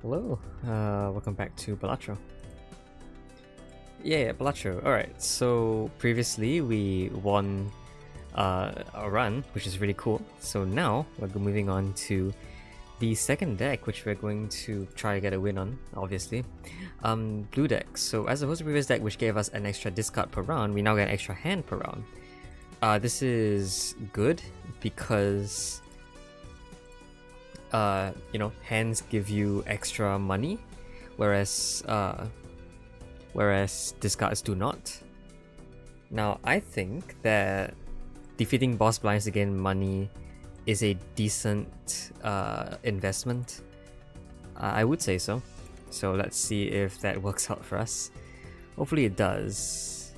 Hello, welcome back to Balatro. Yeah, Balatro. Alright, so previously we won a run, which is really cool. So now we're moving on to the second deck, which we're going to try to get a win on, obviously. Blue deck. So as opposed to previous deck, which gave us an extra discard per round, we now get an extra hand per round. This is good because hands give you extra money, whereas discards do not. Now, I think that defeating boss blinds to gain money is a decent investment. I would say so. So let's see if that works out for us. Hopefully it does.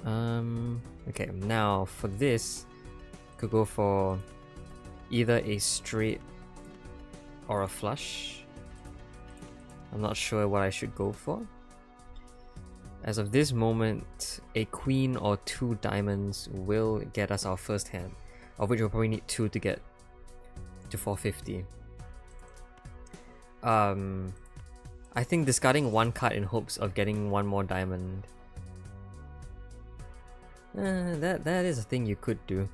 Okay, now for this, could go for either a straight or a flush. I'm not sure what I should go for. As of this moment, a queen or two diamonds will get us our first hand, of which we'll probably need two to get to 450. I think discarding one card in hopes of getting one more diamond. That is a thing you could do.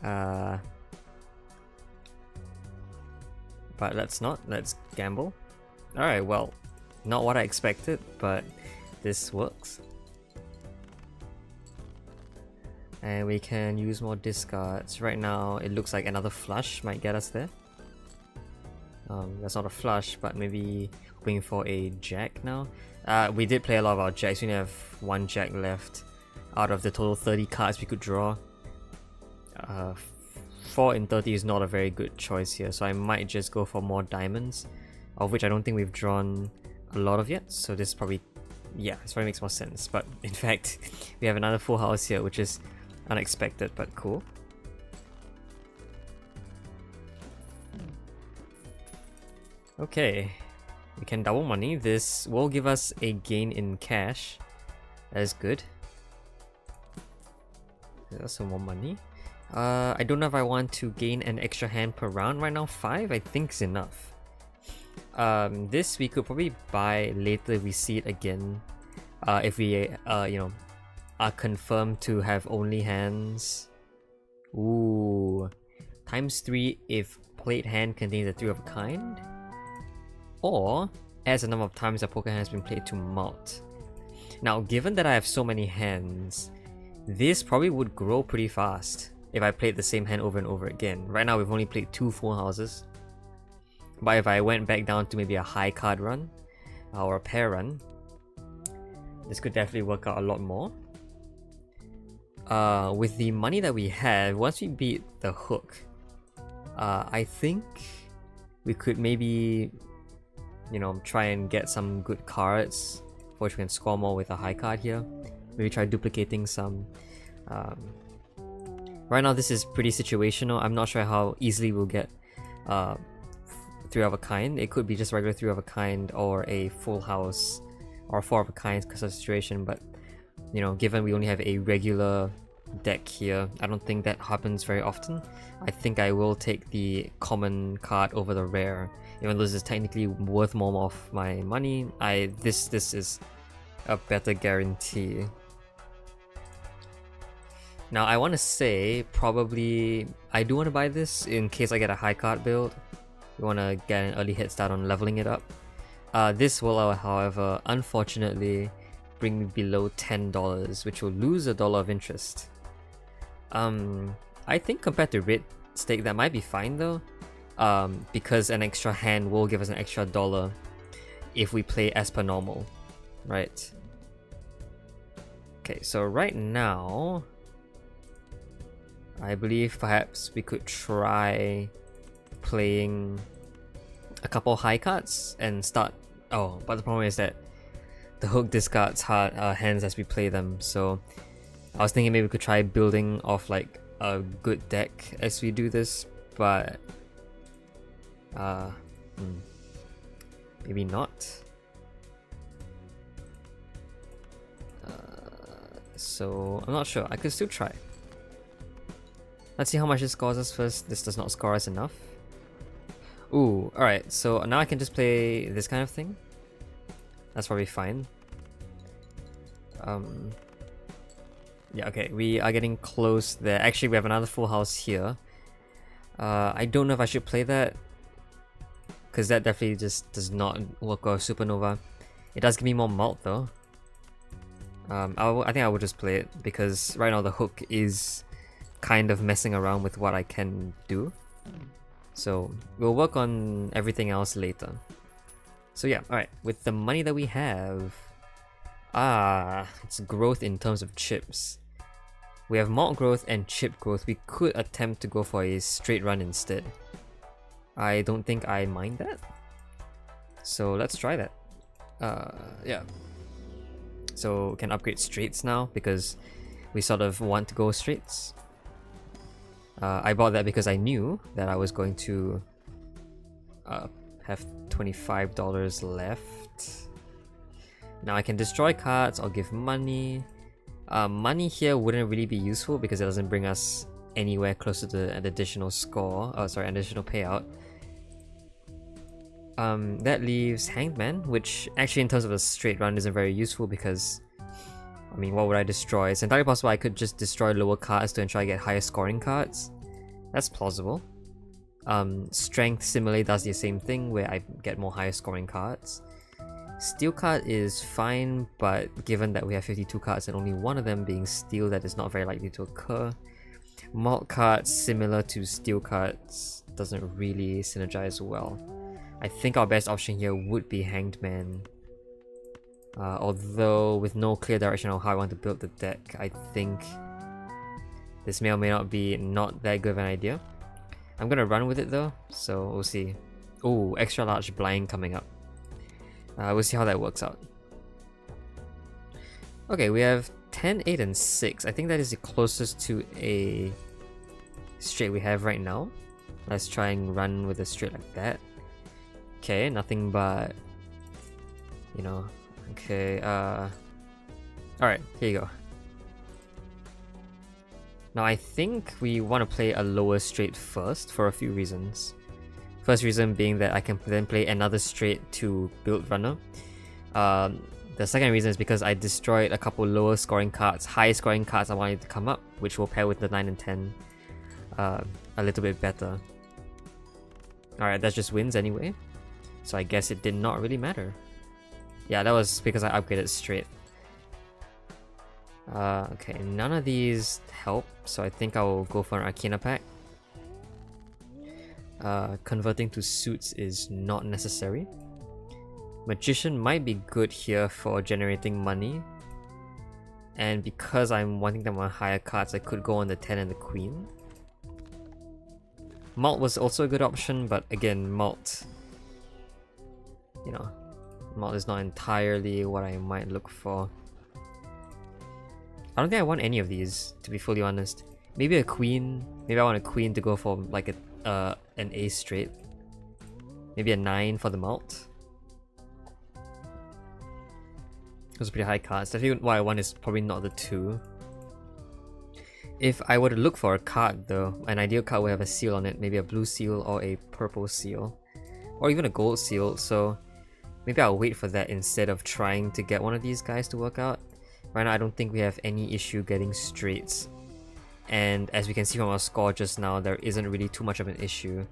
But let's not. Let's gamble. Alright, well, not what I expected, but this works. And we can use more discards. Right now, it looks like another flush might get us there. That's not a flush, but maybe hoping for a jack now. We did play a lot of our jacks. We only have one jack left out of the total 30 cards we could draw. 4 in 30 is not a very good choice here, so I might just go for more diamonds, of which I don't think we've drawn a lot of yet, so this probably, yeah, this probably makes more sense. But in fact, we have another full house here, which is unexpected but cool. Okay, we can double money. This will give us a gain in cash. That is good. That's some more money. I don't know if I want to gain an extra hand per round right now. 5 I think is enough. This we could probably buy later if we see it again. If we are confirmed to have only hands. Ooh, ×3 if played hand contains a 3 of a kind, or adds the number of times a poker hand has been played to mult. Now, given that I have so many hands, this probably would grow pretty fast if I played the same hand over and over again. Right now we've only played 2 full houses, but if I went back down to maybe a high card run or a pair run, this could definitely work out a lot more. With the money that we have, once we beat the hook, I think we could maybe, try and get some good cards for which we can score more with a high card here. Maybe try duplicating some. Right now this is pretty situational. I'm not sure how easily we'll get 3 of a kind. It could be just regular 3 of a kind or a full house or 4 of a kind because of the situation, but given we only have a regular deck here, I don't think that happens very often. I think I will take the common card over the rare, even though this is technically worth more of my money. This is a better guarantee. Now I want to say probably I do want to buy this in case I get a high card build. We want to get an early head start on leveling it up. This will, however, unfortunately bring me below $10, which will lose $1 of interest. I think compared to red stake that might be fine though, because an extra hand will give us an extra $1 if we play as per normal, right? Okay, so right now I believe perhaps we could try playing a couple high cards and start. Oh, but the problem is that the hook discards hands as we play them, so I was thinking maybe we could try building off like a good deck as we do this, but maybe not. So I'm not sure. I could still try. Let's see how much it scores us first. This does not score us enough. Ooh, alright, so now I can just play this kind of thing. That's probably fine. Yeah, okay, we are getting close there. Actually, we have another full house here. I don't know if I should play that, because that definitely just does not work with Supernova. It does give me more mult though. I think I would just play it, because right now the hook is kind of messing around with what I can do. So we'll work on everything else later. So yeah, alright, with the money that we have, it's growth in terms of chips. We have malt growth and chip growth. We could attempt to go for a straight run instead. I don't think I mind that. So let's try that. Yeah. So we can upgrade straights now because we sort of want to go straights. I bought that because I knew that I was going to have $25 left. Now I can destroy cards or give money. Money here wouldn't really be useful because it doesn't bring us anywhere closer to an additional score. Oh, sorry, an additional payout. That leaves Hanged Man, which actually in terms of a straight run isn't very useful because, I mean, what would I destroy? It's entirely possible I could just destroy lower cards to try to get higher scoring cards. That's plausible. Strength similarly does the same thing where I get more higher scoring cards. Steel card is fine, but given that we have 52 cards and only one of them being steel, that is not very likely to occur. Malt cards similar to steel cards doesn't really synergize well. I think our best option here would be Hanged Man. Although with no clear direction on how I want to build the deck, I think this may or may not be not that good of an idea. I'm gonna run with it though, so we'll see. Oh, extra large blind coming up. We'll see how that works out. Okay, we have 10, 8, and 6. I think that is the closest to a straight we have right now. Let's try and run with a straight like that. Okay, nothing but, you know, okay, alright, here you go. Now I think we want to play a lower straight first for a few reasons. First reason being that I can then play another straight to build runner. The second reason is because I destroyed a couple lower scoring cards, high scoring cards I wanted to come up, which will pair with the 9 and 10 a little bit better. Alright, that just wins anyway. So I guess it did not really matter. Yeah, that was because I upgraded straight. Okay, none of these help, so I think I will go for an Arcana pack. Converting to suits is not necessary. Magician might be good here for generating money. And because I'm wanting them on higher cards, I could go on the 10 and the Queen. Mult was also a good option, but again, Mult, you know, Mult is not entirely what I might look for. I don't think I want any of these, to be fully honest. Maybe a Queen. Maybe I want a Queen to go for like an ace straight. Maybe a 9 for the Mult. Those are pretty high cards. I think what I want is probably not the 2. If I were to look for a card though, an ideal card would have a seal on it. Maybe a blue seal or a purple seal. Or even a gold seal, so maybe I'll wait for that instead of trying to get one of these guys to work out. Right now I don't think we have any issue getting straights. And as we can see from our score just now, there isn't really too much of an issue.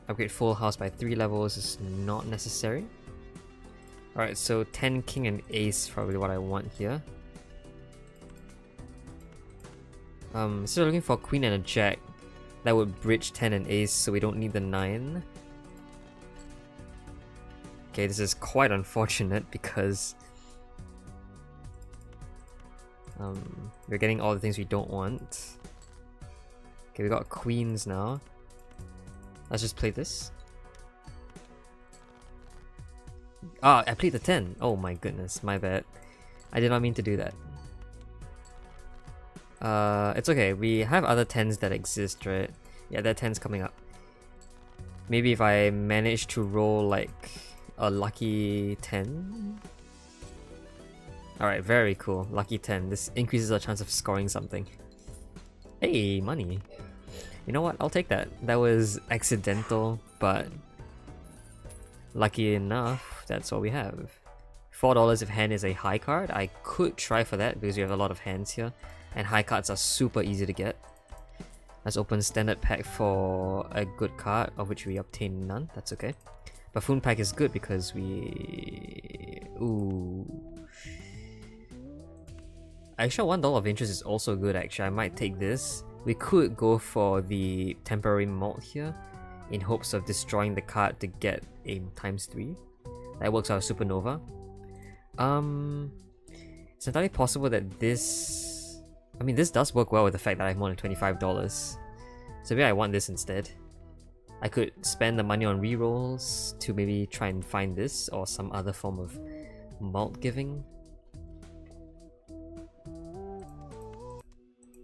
Upgrade full house by 3 levels is not necessary. Alright, so 10 king and ace is probably what I want here. Still looking for queen and a jack. That would bridge 10 and ace, so we don't need the 9. Okay, this is quite unfortunate because we're getting all the things we don't want. Okay, we got queens now. Let's just play this. Ah, I played the 10. Oh my goodness, my bad. I did not mean to do that. It's okay. We have other 10s that exist, right? Yeah, that 10's coming up. Maybe if I manage to roll like a lucky 10. Alright, very cool. Lucky 10. This increases our chance of scoring something. Hey, money. You know what? I'll take that. That was accidental, but lucky enough, that's all we have. $4 if hand is a high card. I could try for that because we have a lot of hands here, and high cards are super easy to get. Let's open standard pack for a good card, of which we obtain none. That's okay. Buffoon pack is good because we... Ooh. Extra $1 of interest is also good actually. I might take this. We could go for the temporary mult here in hopes of destroying the card to get a ×3. That works out supernova. It's entirely possible that this... I mean, this does work well with the fact that I have more than $25. So maybe I want this instead. I could spend the money on rerolls to maybe try and find this or some other form of mult giving.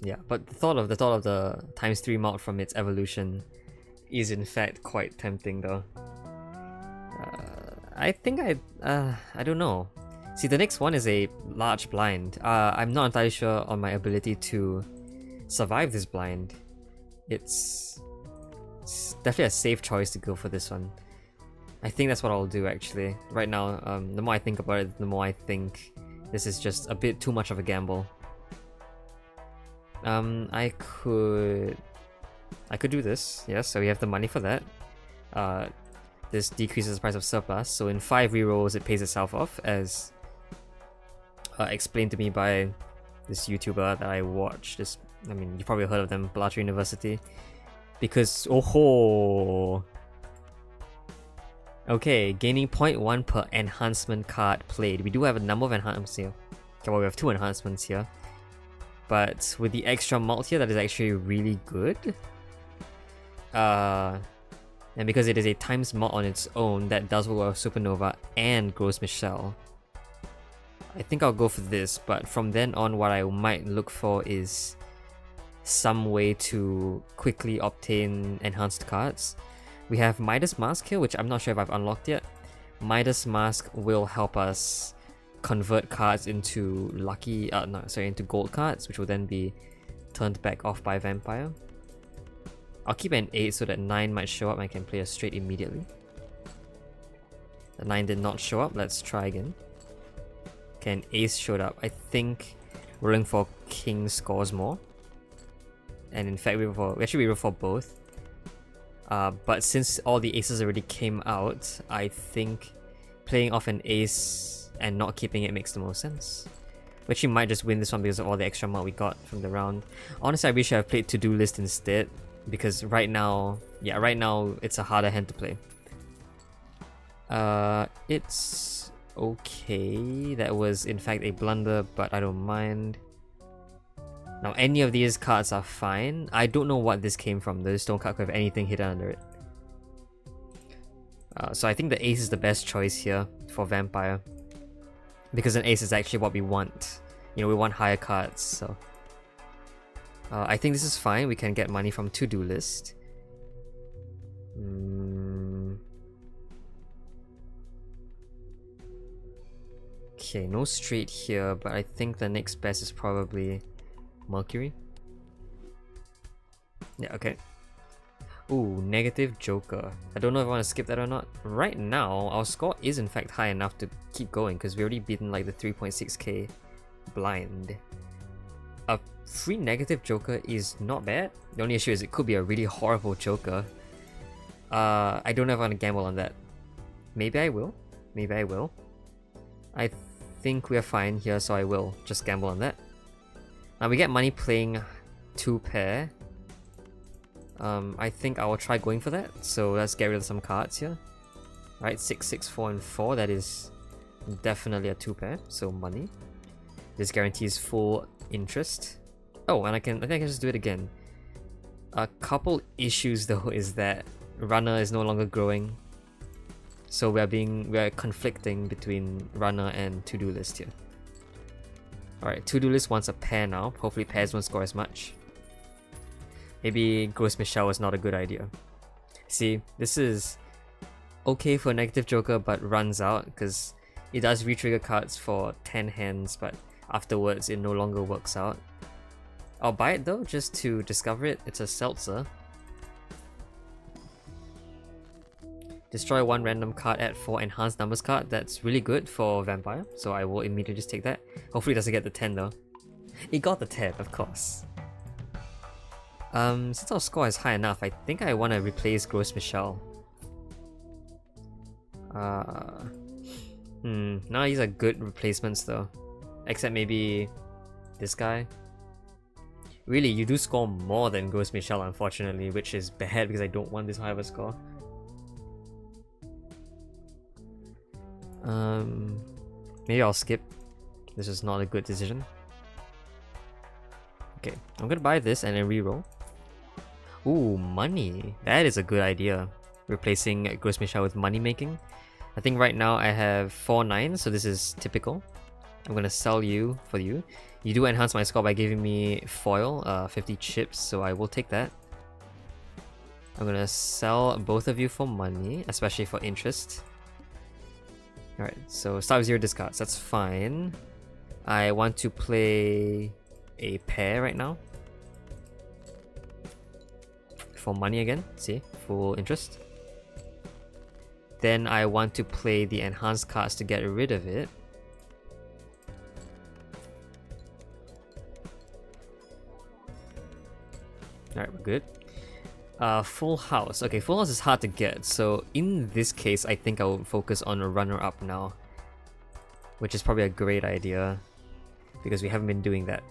Yeah, but the thought of the ×3 mult from its evolution is in fact quite tempting though. I think I don't know. See, the next one is a large blind. I'm not entirely sure on my ability to survive this blind. It's definitely a safe choice to go for this one. I think that's what I'll do actually. Right now, the more I think about it, the more I think this is just a bit too much of a gamble. I could do this, yes, so we have the money for that. This decreases the price of surplus, so in 5 rerolls it pays itself off, as explained to me by this YouTuber that I watch. I mean, you probably heard of them, Balatro University. Because, oh, okay, gaining 0.1 per enhancement card played. We do have a number of enhancements here. Okay, well, we have 2 enhancements here. But with the extra mult here, that is actually really good. And because it is a times mult on its own, that does work with Supernova and Gros Michel. I think I'll go for this, but from then on, what I might look for is some way to quickly obtain enhanced cards. We have Midas Mask here, which I'm not sure if I've unlocked yet. Midas Mask will help us convert cards into into gold cards, which will then be turned back off by Vampire. I'll keep an 8 so that 9 might show up and I can play a straight immediately. The 9 did not show up, let's try again. Okay, an ace showed up. I think rolling for king scores more. And in fact, we actually rolled for both. But since all the aces already came out, I think playing off an ace and not keeping it makes the most sense. We actually might just win this one because of all the extra mult we got from the round. Honestly, I wish I had played To-Do List instead, because right now it's a harder hand to play. It's okay. That was in fact a blunder, but I don't mind. Now, any of these cards are fine. I don't know what this came from. The stone card could have anything hidden under it. So I think the ace is the best choice here for Vampire, because an ace is actually what we want. You know, we want higher cards, so... I think this is fine. We can get money from To-Do List. Okay, no straight here, but I think the next best is probably Mercury. Yeah, okay. Ooh, negative Joker. I don't know if I want to skip that or not. Right now, our score is in fact high enough to keep going because we already beaten like the 3.6k blind. A free negative Joker is not bad. The only issue is it could be a really horrible Joker. I don't know if I want to gamble on that. Maybe I will. Maybe I will. I think we're fine here, so I will just gamble on that. Now we get money playing 2 pair. I think I will try going for that. So let's get rid of some cards here. Alright, 6, 6, 4, and 4. That is definitely a 2 pair. So money. This guarantees full interest. Oh, and I think I can just do it again. A couple issues though is that runner is no longer growing. So we're conflicting between runner and To-Do List here. Alright, To-Do List wants a pair now. Hopefully pairs won't score as much. Maybe Ghost Michelle is not a good idea. See, this is okay for a negative Joker, but runs out because it does re-trigger cards for 10 hands, but afterwards it no longer works out. I'll buy it though, just to discover it. It's a seltzer. Destroy one random card, add 4 enhanced numbers card. That's really good for Vampire, so I will immediately just take that. Hopefully it doesn't get the 10 though. It got the 10, of course. Since our score is high enough, I think I want to replace Gross Michelle. None of these are good replacements though. Except maybe this guy. Really, you do score more than Gross Michelle, unfortunately, which is bad because I don't want this high of a score. Maybe I'll skip. This is not a good decision. Okay, I'm gonna buy this and then reroll. Ooh, money. That is a good idea. Replacing Gross Michelle with money making. I think right now I have 4 9s, so this is typical. I'm gonna sell you for you. You do enhance my score by giving me foil, 50 chips, so I will take that. I'm gonna sell both of you for money, especially for interest. Alright, so start with 0 discards, that's fine. I want to play a pair right now. For money again, see, full interest. Then I want to play the enhanced cards to get rid of it. Alright, we're good. Full house. Okay, full house is hard to get, so in this case, I think I will focus on a runner-up now. Which is probably a great idea, because we haven't been doing that.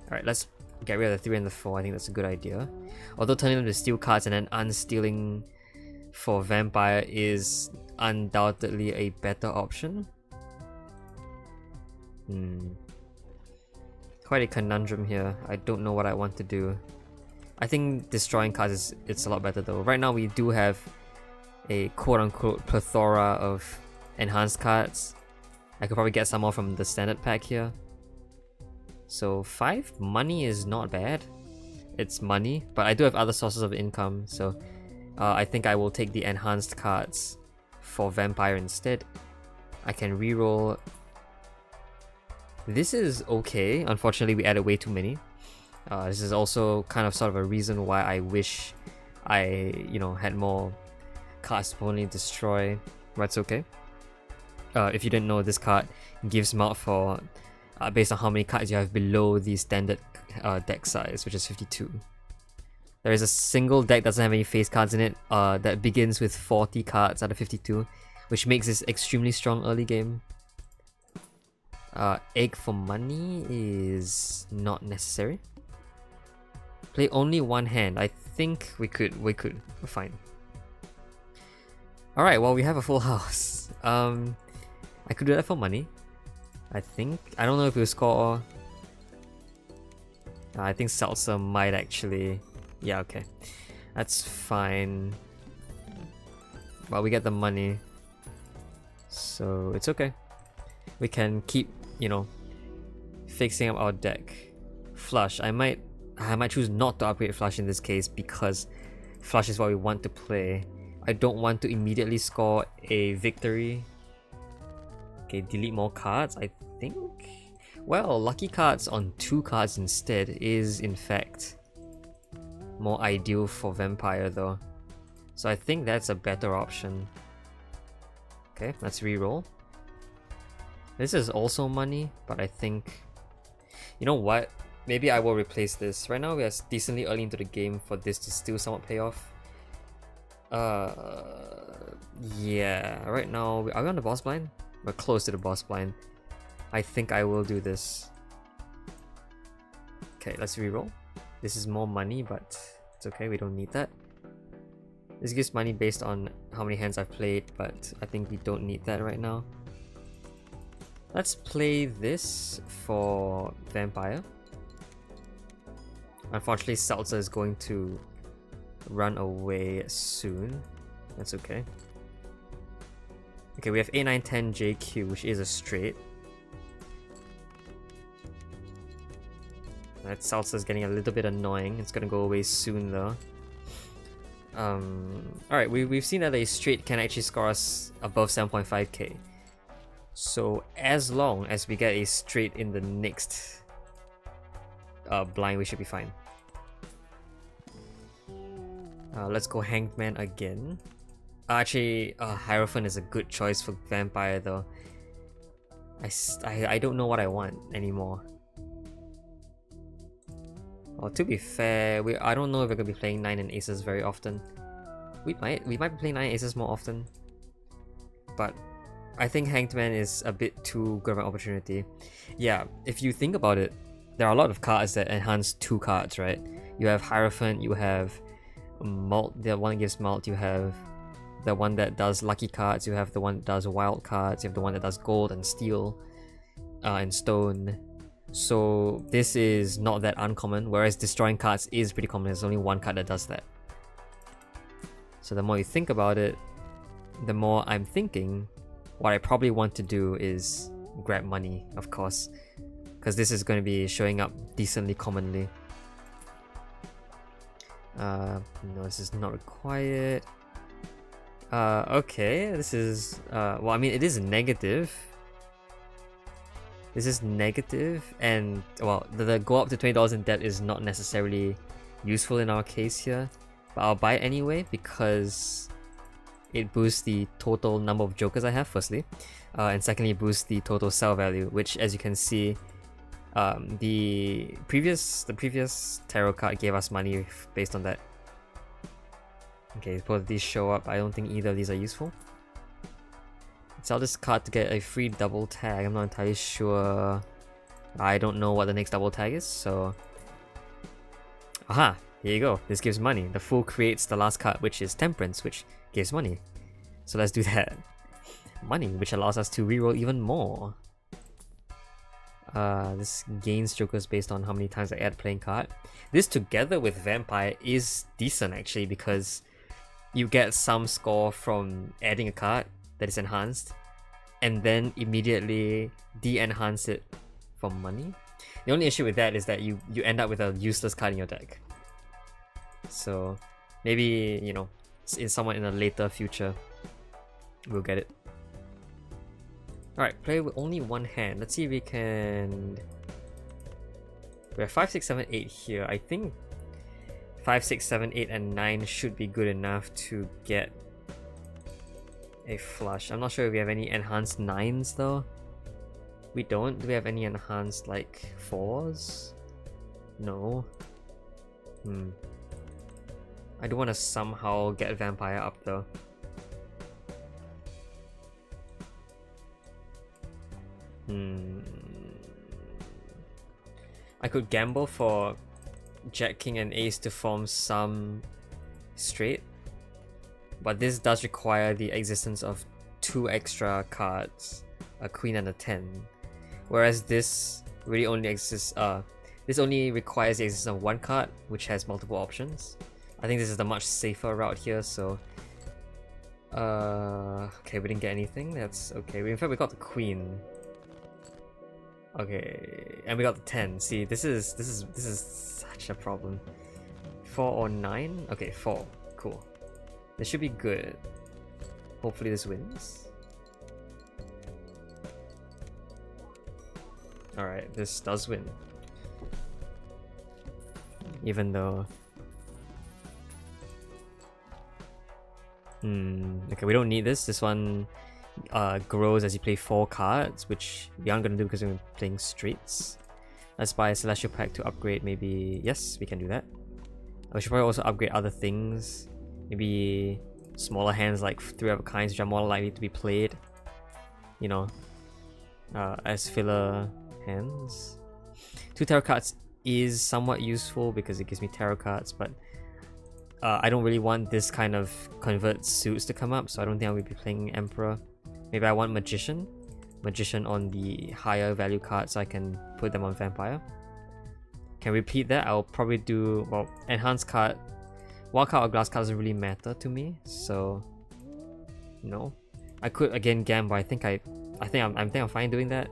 Alright, let's get rid of the 3 and the 4, I think that's a good idea. Although turning them to steal cards and then unstealing for Vampire is undoubtedly a better option. Quite a conundrum here. I don't know what I want to do. I think destroying cards it's a lot better though. Right now we do have a quote-unquote plethora of enhanced cards. I could probably get some more from the standard pack here. So 5 money is not bad. It's money, but I do have other sources of income, so I think I will take the enhanced cards for Vampire instead. I can reroll. This is okay. Unfortunately, we added way too many. This is also kind of sort of a reason why I wish I, had more cards to only destroy. But it's okay. If you didn't know, this card gives mult for based on how many cards you have below the standard deck size, which is 52. There is a single deck that doesn't have any face cards in it that begins with 40 cards out of 52, which makes this extremely strong early game. Egg for money is not necessary. Play only one hand. I think we could. We're fine. Alright, well we have a full house. I could do that for money. I think. I don't know if we'll score. I think Salsa might actually. Yeah, okay. That's fine. But we get the money. So it's okay. We can keep, fixing up our deck. Flush. I might choose not to upgrade Flush in this case because Flush is what we want to play. I don't want to immediately score a victory. Okay, delete more cards, I think. Well, lucky cards on 2 cards instead is in fact more ideal for Vampire though. So I think that's a better option. Okay, let's reroll. This is also money, but I think... You know what? Maybe I will replace this. Right now we are decently early into the game for this to still somewhat pay off. Yeah, right now... Are we on the boss blind? We're close to the boss blind. I think I will do this. Okay, let's reroll. This is more money, but it's okay, we don't need that. This gives money based on how many hands I've played, but I think we don't need that right now. Let's play this for Vampire. Unfortunately, Seltzer is going to run away soon. That's okay. Okay, we have 8, 9, 10 JQ, which is a straight. That Salsa is getting a little bit annoying. It's gonna go away soon though. Alright, we've seen that a straight can actually score us above 7.5k. So as long as we get a straight in the next blind, we should be fine. Let's go Hanged Man again. Actually, Hierophant is a good choice for Vampire though. I don't know what I want anymore. Well, to be fair, I don't know if we're gonna be playing 9 and Aces very often. We might be playing 9 Aces more often. But I think Hanged Man is a bit too good of an opportunity. Yeah, if you think about it, there are a lot of cards that enhance 2 cards, right? You have Hierophant, you have Mult, the one that gives Mult, you have the one that does lucky cards, you have the one that does wild cards, you have the one that does gold and steel and stone. So this is not that uncommon, whereas destroying cards is pretty common. There's only one card that does that. So the more you think about it, the more I'm thinking what I probably want to do is grab money, of course, because this is going to be showing up decently commonly. No, this is not required. Okay, this is well, I mean, it is negative. This is negative, and well, the go up to $20 in debt is not necessarily useful in our case here, but I'll buy it anyway because it boosts the total number of jokers I have, firstly, and secondly, boosts the total sell value, which, as you can see, the previous tarot card gave us money based on that. Okay, both of these show up. I don't think either of these are useful. Sell this card to get a free double tag. I'm not entirely sure. I don't know what the next double tag is, so... Aha! Here you go. This gives money. The Fool creates the last card, which is Temperance, which gives money. So let's do that. Money, which allows us to reroll even more. This gains jokers based on how many times I add playing card. This together with Vampire is decent actually, because you get some score from adding a card that is enhanced and then immediately de-enhance it for money. The only issue with that is that you end up with a useless card in your deck. So maybe, you know, in somewhat in a later future we'll get it. Alright, play with only one hand. Let's see if we can... We have 5, 6, 7, 8 here. I think 5, 6, 7, 8, and 9 should be good enough to get a flush. I'm not sure if we have any enhanced 9s though. We don't. Do we have any enhanced like 4s? No. I do want to somehow get Vampire up though. I could gamble for Jack, King, and Ace to form some straight, but this does require the existence of 2 extra cards, a Queen and a 10, whereas this really only exists. This only requires the existence of 1 card, which has multiple options. I think this is the much safer route here. So, okay, we didn't get anything. That's okay. In fact, we got the Queen. Okay, and we got the 10. See, this is such a problem. 4 or 9? Okay, 4. Cool. This should be good. Hopefully this wins. Alright, this does win. Even though... okay, we don't need this. This one grows as you play 4 cards, which we aren't going to do because we're playing straights. Let's buy a Celestial Pack to upgrade maybe... Yes, we can do that. We should probably also upgrade other things. Maybe smaller hands like 3 of a kinds, which are more likely to be played, you know, as filler hands. 2 tarot cards is somewhat useful because it gives me tarot cards, but I don't really want this kind of convert suits to come up, so I don't think I will be playing Emperor. Maybe I want Magician on the higher value cards so I can put them on Vampire. Can repeat that. I'll probably do, well, enhanced card. Wild card or glass card doesn't really matter to me, so no. I could again gamble. I think I'm fine doing that.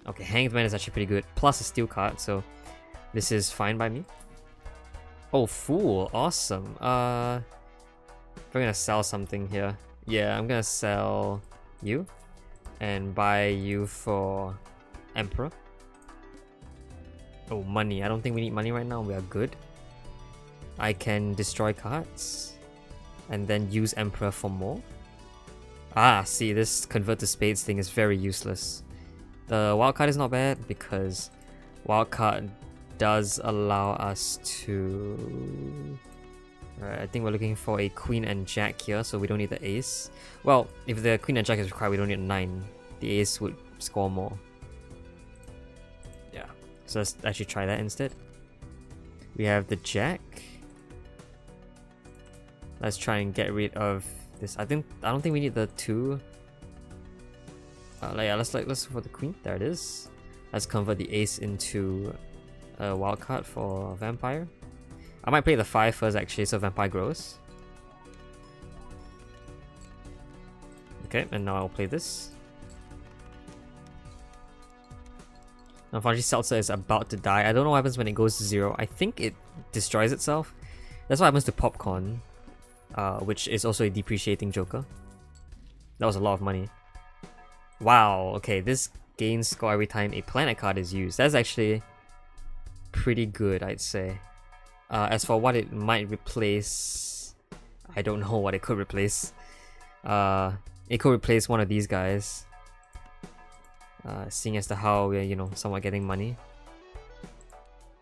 Okay, Hanged Man is actually pretty good. Plus a steel card, so this is fine by me. Oh, Fool, awesome. We're gonna sell something here. Yeah, I'm gonna sell you and buy you for Emperor. Oh, money. I don't think we need money right now. We are good. I can destroy cards. and then use Emperor for more. Ah, see, this convert to spades thing is very useless. The wildcard is not bad because wildcard does allow us to... Alright, I think we're looking for a queen and jack here, so we don't need the ace. Well, if the queen and jack is required, we don't need a 9. The ace would score more. Yeah, so let's actually try that instead. We have the jack. Let's try and get rid of this. I don't think we need the 2. Let's for the queen. There it is. Let's convert the ace into a wildcard for vampire. I might play the 5 first actually, so vampire grows. Okay, and now I'll play this. Unfortunately, Seltzer is about to die. I don't know what happens when it goes to 0. I think it destroys itself. That's what happens to Popcorn, which is also a depreciating joker. That was a lot of money. Wow, okay, this gains score every time a planet card is used. That's actually pretty good, I'd say. As for what it might replace, I don't know what it could replace. It could replace one of these guys. Seeing as to how we're, you know, somewhat getting money.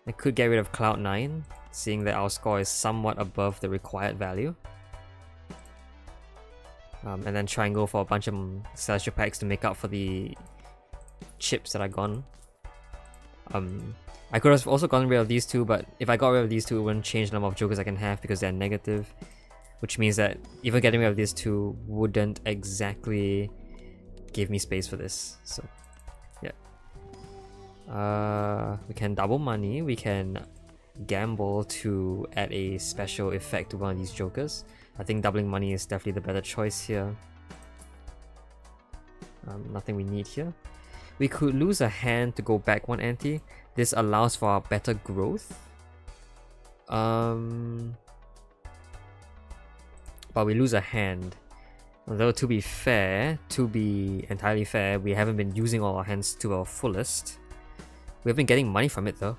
I could get rid of Cloud9, seeing that our score is somewhat above the required value. And then try and go for a bunch of Celestial Packs to make up for the chips that are gone. I could have also gotten rid of these 2, but if I got rid of these 2, it wouldn't change the number of jokers I can have because they're negative. Which means that even getting rid of these 2 wouldn't exactly give me space for this. So, yeah. We can double money, we can gamble to add a special effect to one of these jokers. I think doubling money is definitely the better choice here. Nothing we need here. We could lose a hand to go back 1 ante. This allows for our better growth. But we lose a hand. Although to be entirely fair, we haven't been using all our hands to our fullest. We've been getting money from it though.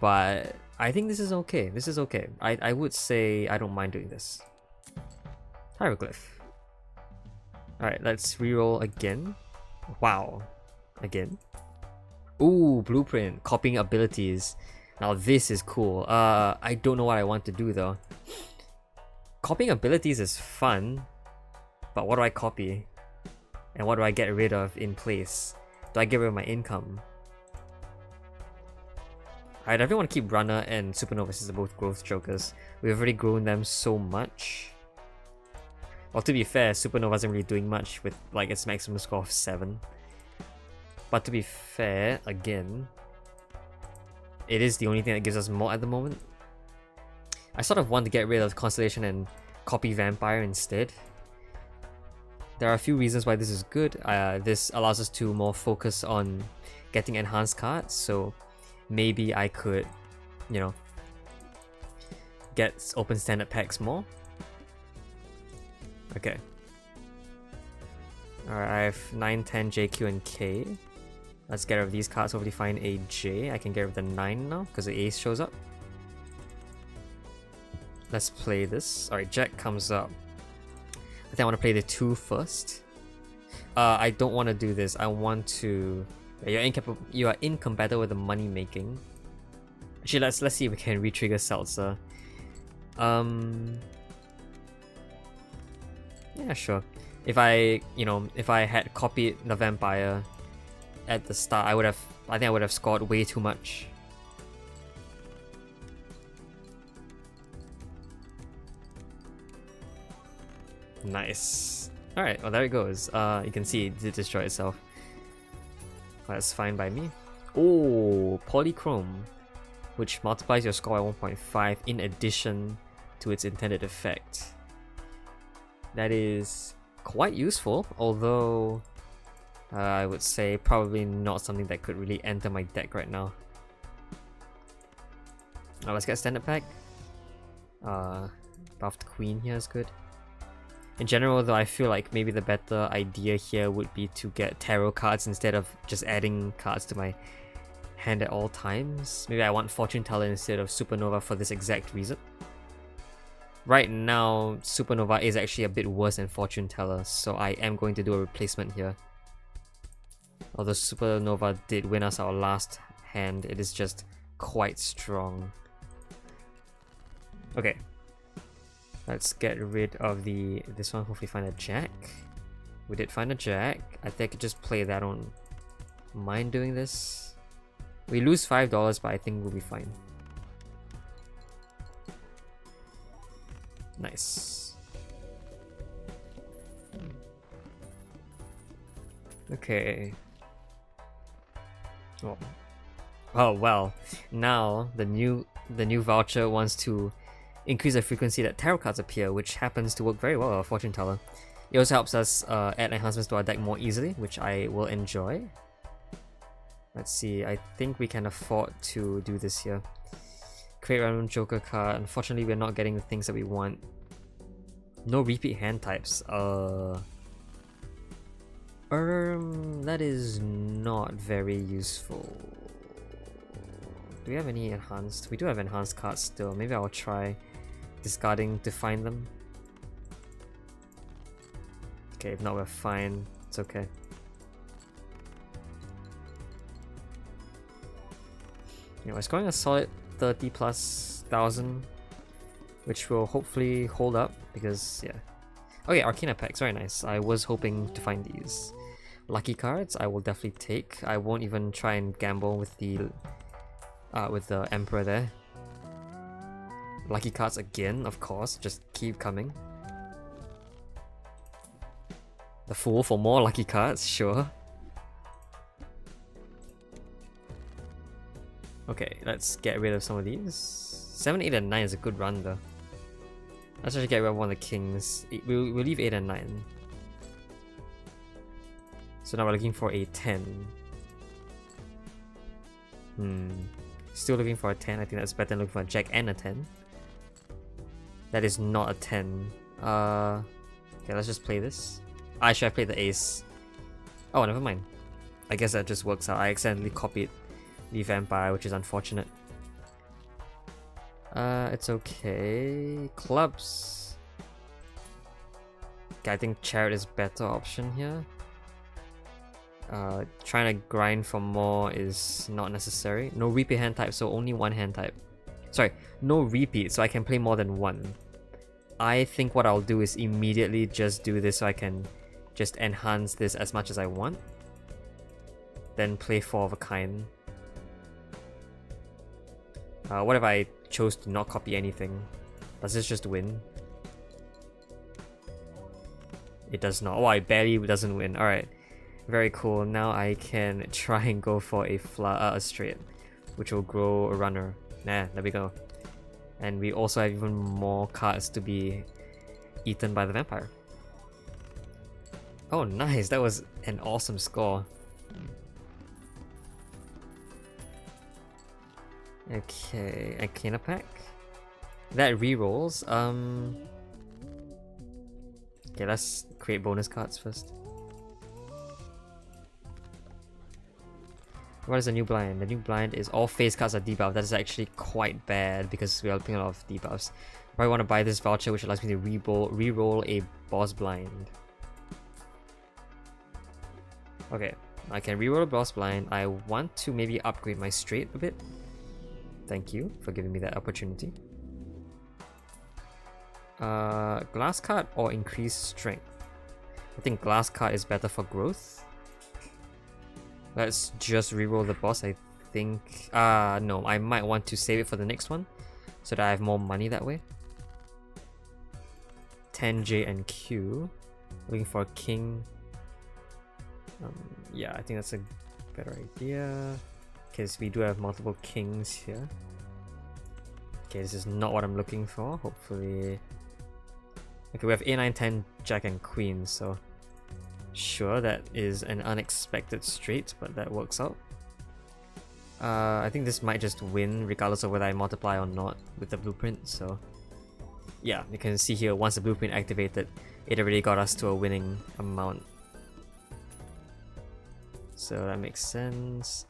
But I think this is okay. This is okay. I would say I don't mind doing this. Hieroglyph. Alright, let's reroll again. Wow. Again. Ooh, blueprint. Copying abilities. Now this is cool. I don't know what I want to do though. Copying abilities is fun, but what do I copy? And what do I get rid of in place? Do I get rid of my income? I definitely want to keep Runner and Supernova since they're both growth jokers. We've already grown them so much. Well, to be fair, Supernova isn't really doing much with like its maximum score of 7. But to be fair, again, it is the only thing that gives us more at the moment. I sort of want to get rid of Constellation and copy Vampire instead. There are a few reasons why this is good. This allows us to more focus on getting enhanced cards, so maybe I could, you know, get open standard packs more. Okay. Alright, I have 9, 10, J, Q, and K. Let's get rid of these cards. Hopefully find a J. I can get rid of the 9 now because the ace shows up. Let's play this. Alright, Jack comes up. I think I want to play the 2 first. I don't want to do this. I want to... You are incompatible with the money making. Actually, let's see if we can re-trigger Seltzer. Yeah, sure. If I had copied the Vampire at the start, I think I would have scored way too much. Nice. Alright, well there it goes. You can see it did destroy itself. That's fine by me. Oh, Polychrome, which multiplies your score by 1.5 in addition to its intended effect. That is quite useful, although I would say probably not something that could really enter my deck right now. Let's get standard pack. Buffed Queen here is good. In general though, I feel like maybe the better idea here would be to get tarot cards instead of just adding cards to my hand at all times. Maybe I want Fortune Teller instead of Supernova for this exact reason. right now, Supernova is actually a bit worse than Fortune Teller, so I am going to do a replacement here. Although Supernova did win us our last hand, it is just quite strong. Okay. Let's get rid of this one, hopefully find a jack. We did find a jack. I think I could just play that on. Mind doing this? We lose $5, but I think we'll be fine. Nice. Okay. Oh well. Now the new voucher wants to increase the frequency that tarot cards appear, which happens to work very well with Fortune Teller. It also helps us add enhancements to our deck more easily, which I will enjoy. Let's see, I think we can afford to do this here. Create random Joker card. Unfortunately, we're not getting the things that we want. No repeat hand types. That is not very useful. Do we have any enhanced? We do have enhanced cards still. Maybe I'll try discarding to find them. Okay, if not, we're fine. It's okay. You know, it's going a solid 30,000+, which will hopefully hold up because, yeah. Okay, Arcana packs, very nice. I was hoping to find these. Lucky cards, I will definitely take. I won't even try and gamble with the Emperor there. Lucky cards again, of course, just keep coming. The Fool for more lucky cards, sure. Okay, let's get rid of some of these. 7, 8, and 9 is a good run though. Let's actually get rid of one of the kings. We'll leave 8 and 9. So now we're looking for a 10. Still looking for a 10. I think that's better than looking for a jack and a 10. That is not a 10. Okay, let's just play this. I should have played the ace. Oh, never mind. I guess that just works out. I accidentally copied the vampire, which is unfortunate. It's okay. Clubs. Okay, I think chariot is better option here. Trying to grind for more is not necessary. No repeat hand type, so only one hand type. Sorry, no repeat, so I can play more than one. I think what I'll do is immediately just do this so I can just enhance this as much as I want. Then play 4 of a kind. What if I chose to not copy anything? Does this just win? It does not. Oh, I barely doesn't win. Alright. Very cool. Now I can try and go for a straight, which will grow a runner. Nah, there we go. And we also have even more cards to be eaten by the vampire. Oh, nice. That was an awesome score. Okay, Arcana pack. That rerolls. Okay, let's create bonus cards first. What is the new blind? The new blind is all face cards are debuffed. That is actually quite bad because we are playing a lot of debuffs. I want to buy this voucher, which allows me to re-roll a boss blind. Okay, I can re-roll a boss blind. I want to maybe upgrade my straight a bit. Thank you for giving me that opportunity. Glass card or increased strength? I think glass card is better for growth. Let's just reroll the boss, I think. No, I might want to save it for the next one so that I have more money that way. 10 J and Q. Looking for a king. Yeah, I think that's a better idea. Because we do have multiple kings here. Okay, this is not what I'm looking for. Hopefully. Okay, we have 8, 9, 10, jack, and queen, so. Sure, that is an unexpected straight, but that works out. I think this might just win regardless of whether I multiply or not with the blueprint, so yeah, you can see here once the blueprint activated, it already got us to a winning amount. So that makes sense.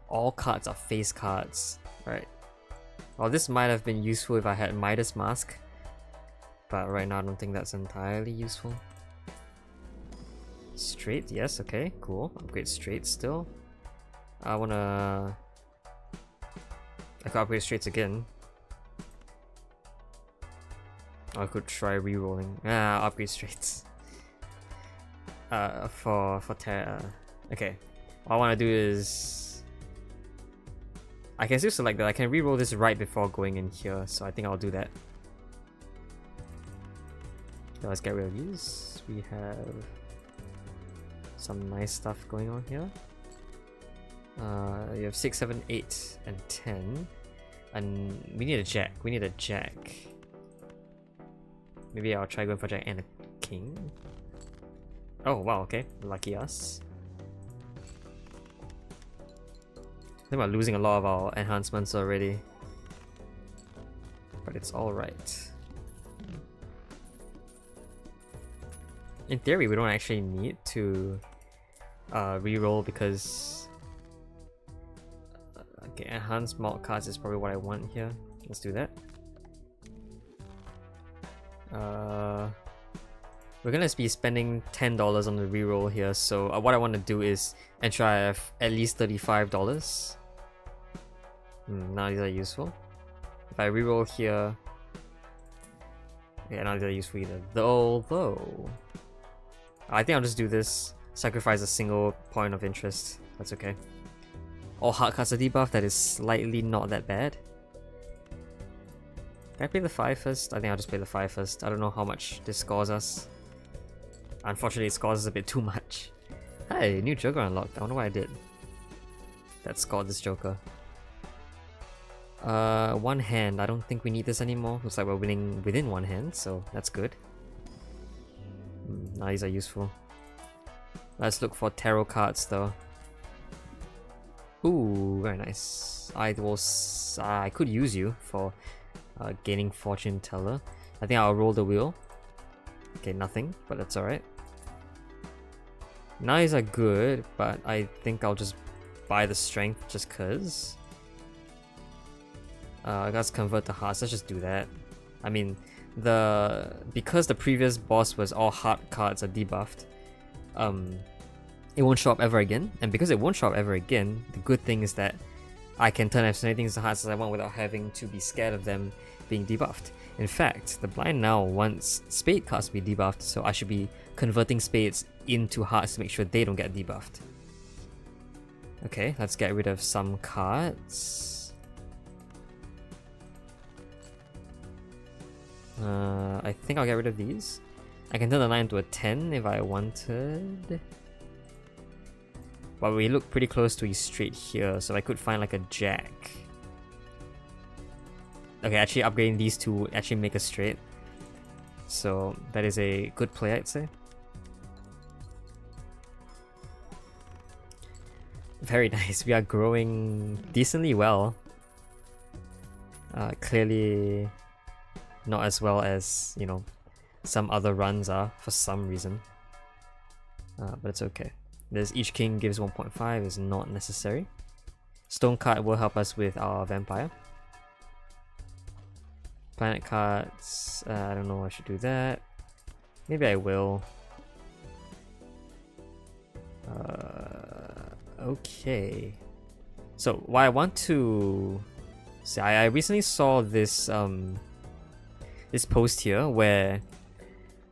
All cards are face cards, right? Well, this might have been useful if I had Midas Mask. but right now I don't think that's entirely useful. Straight, yes, okay, cool. Upgrade straight still. I wanna... I could upgrade straights again. I could try re-rolling. Upgrade straights. For Terra. Okay. What I want to do is... I can still select that. I can re-roll this right before going in here, so I think I'll do that. Okay, let's get rid of these. We have some nice stuff going on here. You have 6, 7, 8, and 10. And we need a jack. We need a jack. Maybe I'll try going for jack and a king. Oh wow, okay. Lucky us. I think we're losing a lot of our enhancements already. But it's alright. In theory, we don't actually need to reroll because... okay, enhanced mult cards is probably what I want here. Let's do that. We're gonna be spending $10 on the reroll here, so what I want to do is ensure I have at least $35. Now these are useful. If I reroll here, yeah, now these are useful either. Though, I think I'll just do this. Sacrifice a single point of interest. That's okay. All hard cards are debuffed. That is slightly not that bad. Can I play the 5 first? I think I'll just play the 5 first. I don't know how much this scores us. Unfortunately, it scores us a bit too much. Hey, new Joker unlocked. I wonder what I did that scored this Joker. One hand. I don't think we need this anymore. Looks like we're winning within one hand, so that's good. Now these are useful. Let's look for tarot cards though. Ooh, very nice. I could use you for gaining fortune teller. I think I'll roll the wheel. Okay, nothing, but that's alright. Knives are good, but I think I'll just buy the strength just cause. Let's convert to hearts. Let's just do that. I mean, because the previous boss was all heart cards are debuffed, it won't show up ever again. And because it won't show up ever again, the good thing is that I can turn as many things to hearts as I want without having to be scared of them being debuffed. In fact, the blind now wants spade cards to be debuffed, so I should be converting spades into hearts to make sure they don't get debuffed. Okay, let's get rid of some cards. I think I'll get rid of these. I can turn the 9 into a 10 if I wanted. But we look pretty close to a straight here, so I could find like a jack. Okay, actually upgrading these two would actually make a straight. So that is a good play, I'd say. Very nice, we are growing decently well. Clearly not as well as, you know, some other runs are for some reason. But it's okay. Each king gives 1.5 is not necessary. Stone card will help us with our vampire. Planet cards, I don't know, I should do that. Maybe I will. Okay. So what I want to say, I recently saw this this post here where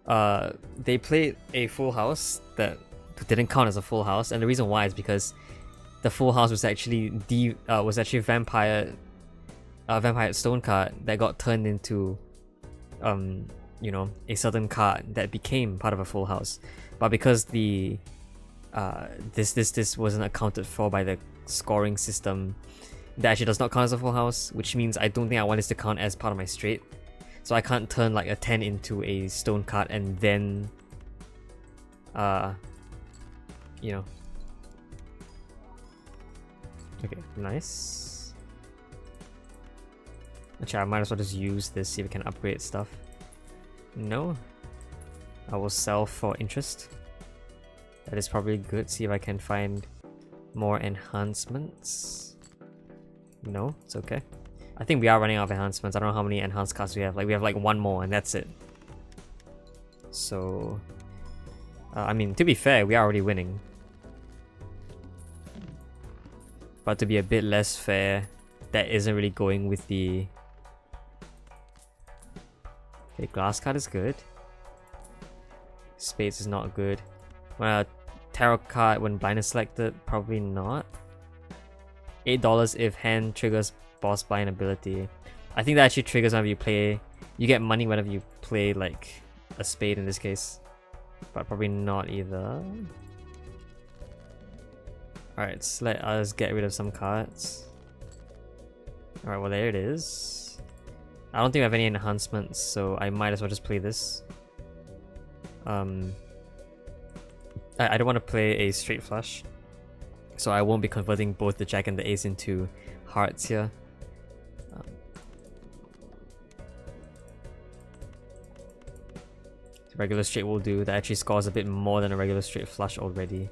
they played a full house that didn't count as a full house, and the reason why is because the full house was actually vampire stone card that got turned into you know, a certain card that became part of a full house. But because the this wasn't accounted for by the scoring system, that actually does not count as a full house, which means I don't think I want this to count as part of my straight. So I can't turn like a 10 into a stone card and then you know. Okay, nice. Actually, I might as well just use this, see if we can upgrade stuff. No. I will sell for interest. That is probably good. See if I can find more enhancements. No, it's okay. I think we are running out of enhancements. I don't know how many enhanced cards we have. Like, we have like one more and that's it. So, I mean, to be fair, we are already winning. But to be a bit less fair, that isn't really going with the... Okay, glass card is good. Spades is not good. Tarot card when blind is selected, probably not. $8 if hand triggers boss blind ability. I think that actually triggers whenever you play. You get money whenever you play like a spade in this case. But probably not either. Alright, so let us get rid of some cards. Alright, well there it is. I don't think I have any enhancements, so I might as well just play this. I don't want to play a straight flush, so I won't be converting both the jack and the ace into hearts here. Regular straight will do. That actually scores a bit more than a regular straight flush already.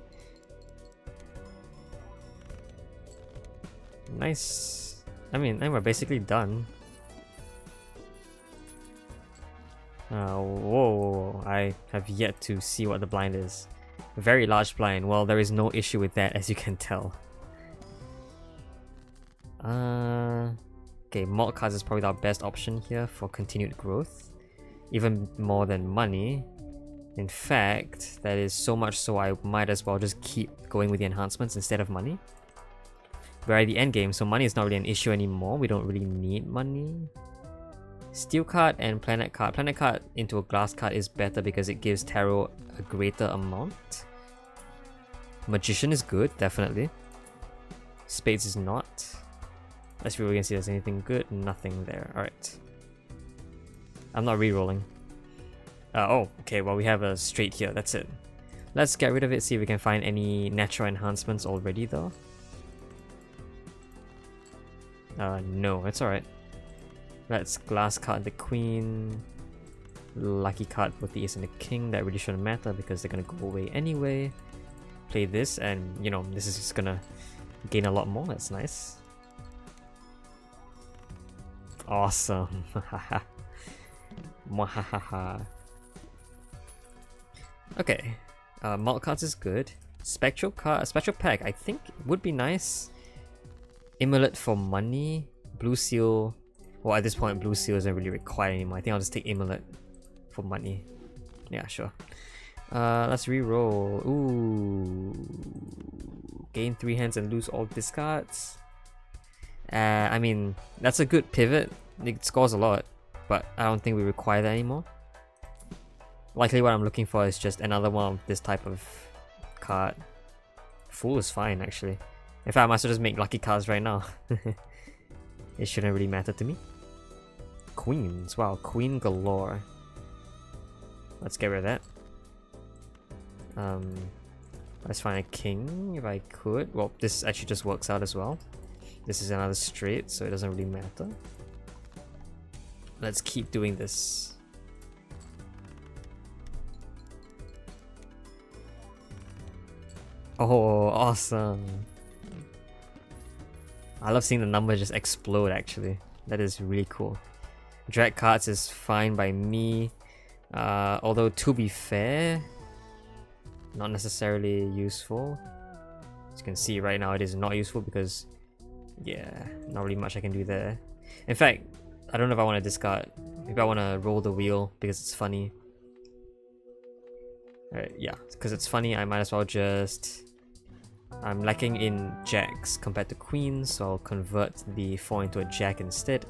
Nice. I mean, and we're basically done. Whoa, I have yet to see what the blind is. Very large blind. Well, there is no issue with that, as you can tell. Okay, mult cards is probably our best option here for continued growth. Even more than money. In fact, that is so much so I might as well just keep going with the enhancements instead of money. We're at the end game, so money is not really an issue anymore. We don't really need money. Steel card and planet card. Planet card into a glass card is better because it gives tarot a greater amount. Magician is good, definitely. Spades is not. Let's see if we can see if there's anything good. Nothing there. Alright. I'm not re-rolling. Oh, okay, well we have a straight here, that's it. Let's get rid of it, see if we can find any natural enhancements already though. No, it's alright. Let's glass card the queen. Lucky card with the ace and the king. That really shouldn't matter because they're gonna go away anyway. Play this and, you know, this is just gonna gain a lot more. That's nice. Awesome. Mwahaha. Okay. Mult cards is good. Spectral pack I think would be nice. Amulet for money. Blue seal. Well, at this point, blue seal isn't really required anymore. I think I'll just take amulet for money. Yeah, sure. Let's re-roll. Ooh. Gain 3 hands and lose all discards. I mean, that's a good pivot. It scores a lot, but I don't think we require that anymore. Likely what I'm looking for is just another one of this type of card. Fool is fine, actually. In fact, I might as well just make lucky cards right now. It shouldn't really matter to me. Queens. Wow, queen galore. Let's get rid of that. Let's find a king if I could. Well, this actually just works out as well. This is another straight, so it doesn't really matter. Let's keep doing this. Oh, awesome. I love seeing the numbers just explode actually. That is really cool. Drag cards is fine by me. Although to be fair, not necessarily useful. As you can see right now it is not useful because, yeah, not really much I can do there. In fact, I don't know if I want to discard. Maybe I want to roll the wheel because it's funny. Alright, yeah, because it's funny I might as well just... I'm lacking in jacks compared to queens, so I'll convert the 4 into a jack instead.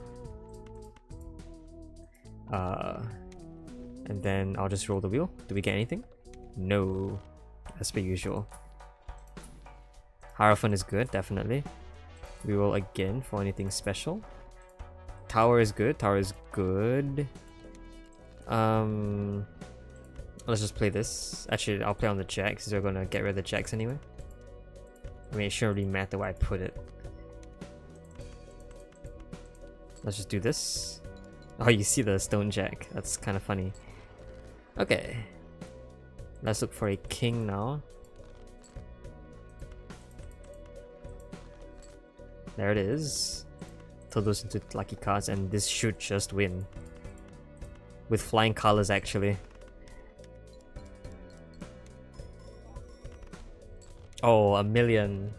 And then I'll just roll the wheel. Do we get anything? No. As per usual. Hierophant is good, definitely. We roll again for anything special. Tower is good. Tower is good. Let's just play this. Actually, I'll play on the jacks because we're gonna get rid of the jacks anyway. I mean, it shouldn't really matter where I put it. Let's just do this. Oh, you see the stone jack. That's kind of funny. Okay. Let's look for a king now. There it is. Throw those into lucky cards and this should just win. With flying colors actually. Oh, a million.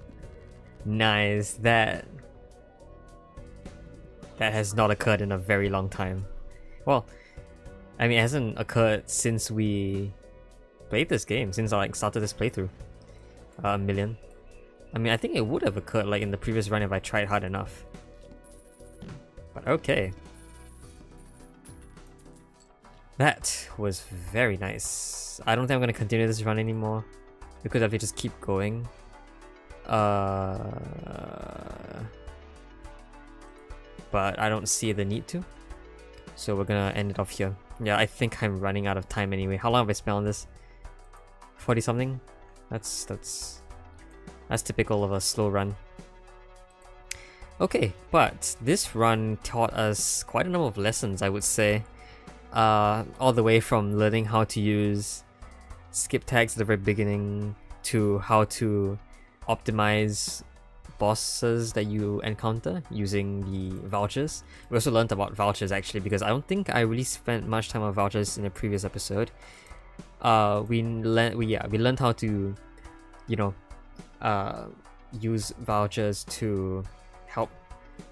Nice. That has not occurred in a very long time. Well, I mean, it hasn't occurred since we played this game, since I like started this playthrough. A million. I mean, I think it would have occurred like in the previous run if I tried hard enough. But okay. That was very nice. I don't think I'm gonna continue this run anymore because I have to just keep going. But I don't see the need to. So we're gonna end it off here. Yeah, I think I'm running out of time anyway. How long have I spent on this? 40 something? That's typical of a slow run. Okay, but this run taught us quite a number of lessons, I would say. All the way from learning how to use skip tags at the very beginning to how to optimize bosses that you encounter using the vouchers. We also learned about vouchers actually, because I don't think I really spent much time on vouchers in the previous episode. We learned how to, you know, use vouchers to help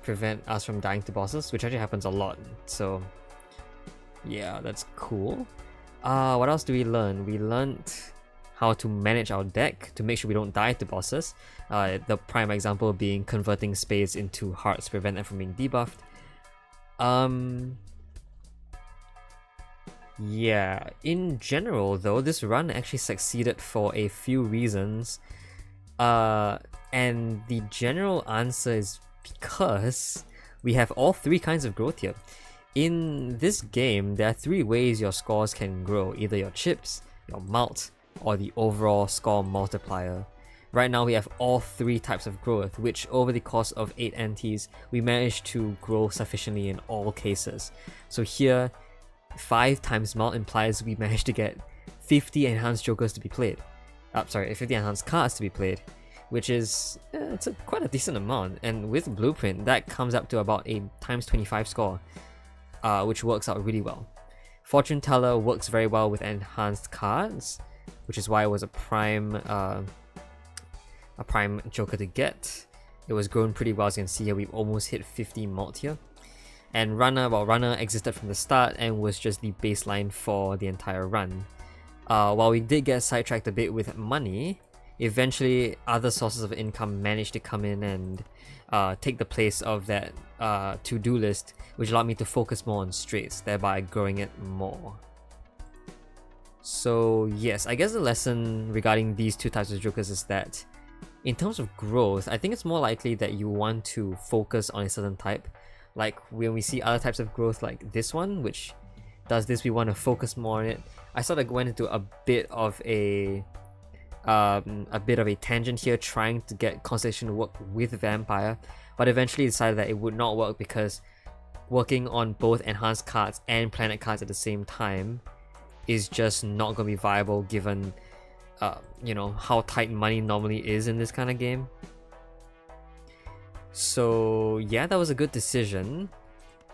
prevent us from dying to bosses, which actually happens a lot. So yeah, that's cool. What else do we learn? We learned how to manage our deck to make sure we don't die to bosses. The prime example being converting spades into hearts to prevent them from being debuffed. Yeah, in general though, this run actually succeeded for a few reasons. And the general answer is because we have all three kinds of growth here. In this game, there are three ways your scores can grow: either your chips, your mult, or the overall score multiplier. Right now we have all three types of growth, which over the course of 8 NTs, we managed to grow sufficiently in all cases. So here, 5 times mult implies we managed to get 50 enhanced jokers to be played. 50 enhanced cards to be played, which is quite a decent amount. And with Blueprint, that comes up to about a times 25 score, which works out really well. Fortune Teller works very well with enhanced cards, which is why it was a prime joker to get. It was grown pretty well, as you can see here. We've almost hit 50 mult here. And Runner existed from the start and was just the baseline for the entire run. While we did get sidetracked a bit with money, eventually other sources of income managed to come in and take the place of that to-do list, which allowed me to focus more on straights, thereby growing it more. So yes, I guess the lesson regarding these two types of jokers is that in terms of growth, I think it's more likely that you want to focus on a certain type. Like when we see other types of growth like this one, which does this, we want to focus more on it. I sort of went into a bit of a tangent here, trying to get Constellation to work with Vampire, but eventually decided that it would not work because working on both enhanced cards and planet cards at the same time is just not going to be viable given you know, how tight money normally is in this kind of game. So yeah, that was a good decision.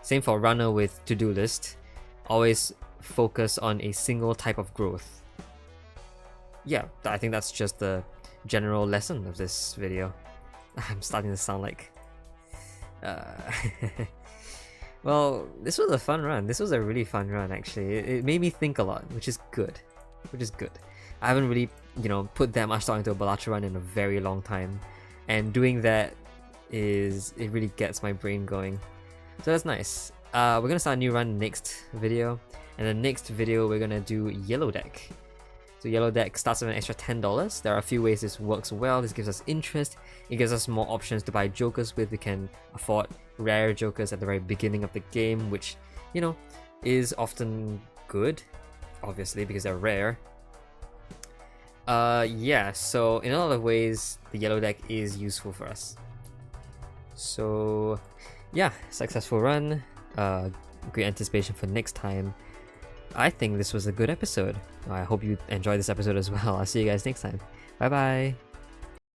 Same for Runner with to-do list. Always focus on a single type of growth. Yeah, I think that's just the general lesson of this video. I'm starting to sound like... Well, this was a fun run. This was a really fun run, actually. It made me think a lot, which is good. I haven't really, you know, put that much thought into a Balatro run in a very long time. And doing that it really gets my brain going. So that's nice. We're gonna start a new run next video. And the next video, we're gonna do Yellow Deck. So Yellow Deck starts with an extra $10. There are a few ways this works well. This gives us interest. It gives us more options to buy jokers with. We can afford rare jokers at the very beginning of the game, which, you know, is often good, obviously, because they're rare. Yeah, so in a lot of ways, the Yellow Deck is useful for us. So yeah, successful run. Great anticipation for next time. I think this was a good episode. I hope you enjoyed this episode as well. I'll see you guys next time. Bye bye.